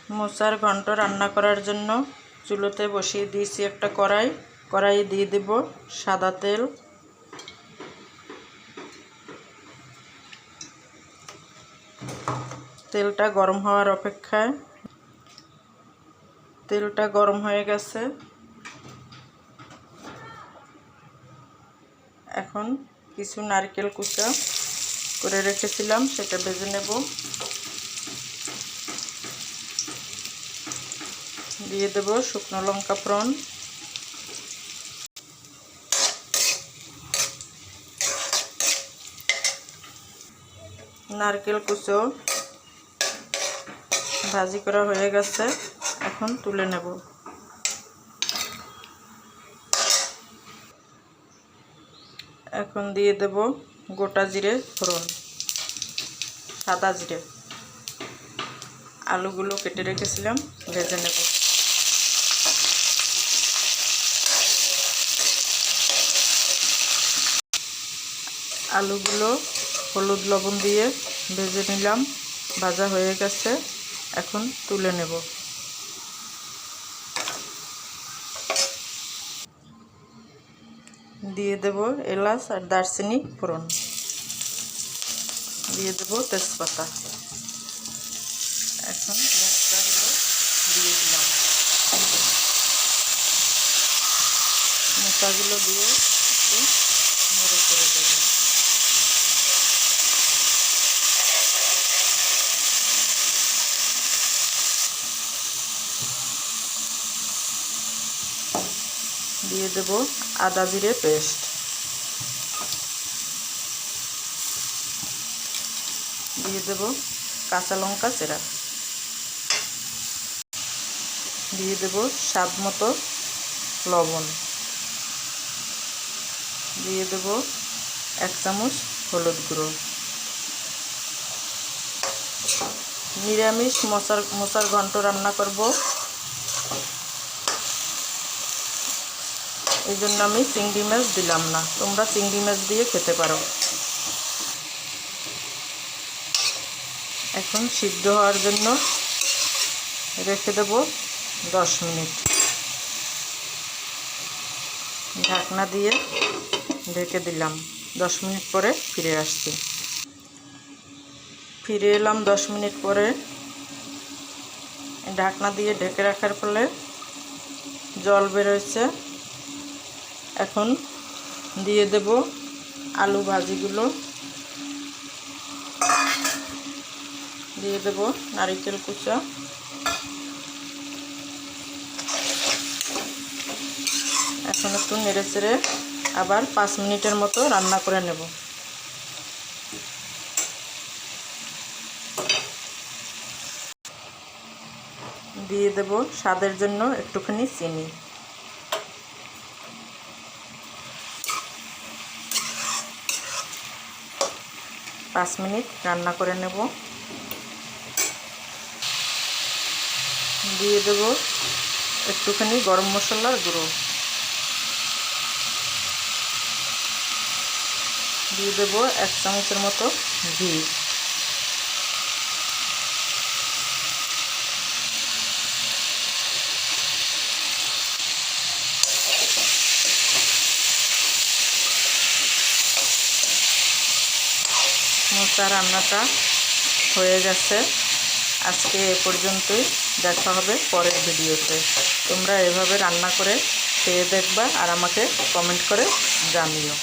মোচার ঘন্ট রান্না করার জন্য চুলোতে বসিয়ে দিয়েছি একটা কড়াই দিয়ে দেব সাদা তেল। তেলটা গরম হওয়ার অপেক্ষায়। তেলটা গরম হয়ে গেছে। এখন কিছু নারকেল কুচা করে রেখেছিলাম সেটা ভেজে নেব। দিয়ে দেব শুকনো লঙ্কা ফোড়ন, নারকেল কুচো ভাজি করা হয়ে গেছে, এখন তুলে নেব। এখন দিয়ে দেব গোটা জিরে ফোড়ন, সাদা জিরে। আলুগুলো কেটে রেখেছিলাম ভেজে নেব। আলুগুলো হলুদ লবণ দিয়ে ভেজে নিলাম, ভাজা হয়ে গেছে, এখন তুলে নেব। দিয়ে দেব এলাচ আর দারচিনি ফোড়ন, দিয়ে দেব তেজপাতা। এখন মশলাগুলো দিয়ে দিলাম। মশলাগুলো দিয়ে একটু নেড়ে করে দেব। দিয়ে দেব আদা জিরে পেস্ট, দিয়ে দেব কাঁচা লঙ্কা চেরা, দিয়ে দেব স্বাদ মতো লবণ, দিয়ে দেব 1 চামচ হলুদ গুঁড়ো। নিরামিষ মোচার ঘন্ট রান্না করব, এই জন্য আমি চিংড়ি মাছ দিলাম না, তোমরা চিংড়ি মাছ দিয়ে খেতে পারো। এখন সিদ্ধ হওয়ার জন্য রেখে দেব 10 মিনিট। ঢাকনা দিয়ে ঢেকে দিলাম। 10 মিনিট পরে ফিরে আসছি। ফিরে এলাম 10 মিনিট পরে। ঢাকনা দিয়ে ঢেকে রাখার ফলে জল বেরোচ্ছে। এখন দিয়ে দেব আলু ভাজিগুলো, দিয়ে দেব নারকেল কুচা, এখন একটু নেড়ে চেড়ে আবার 5 মিনিটের মতো রান্না করে নেব। দিয়ে দেব স্বাদের জন্য একটুখানি চিনি। পাঁচ মিনিট রান্না করে নেব। দিয়ে দেব একটুখানি গরম মশলার গুঁড়ো, দিয়ে দেব 1 চামচের মতো ঘি। মোচা রান্নাটা হয়ে গেছে। আজকে এ পর্যন্তই, দেখা হবে পরের ভিডিওতে। তোমরা এভাবে রান্না করে খেয়ে দেখবা আর আমাকে কমেন্ট করে জানিও।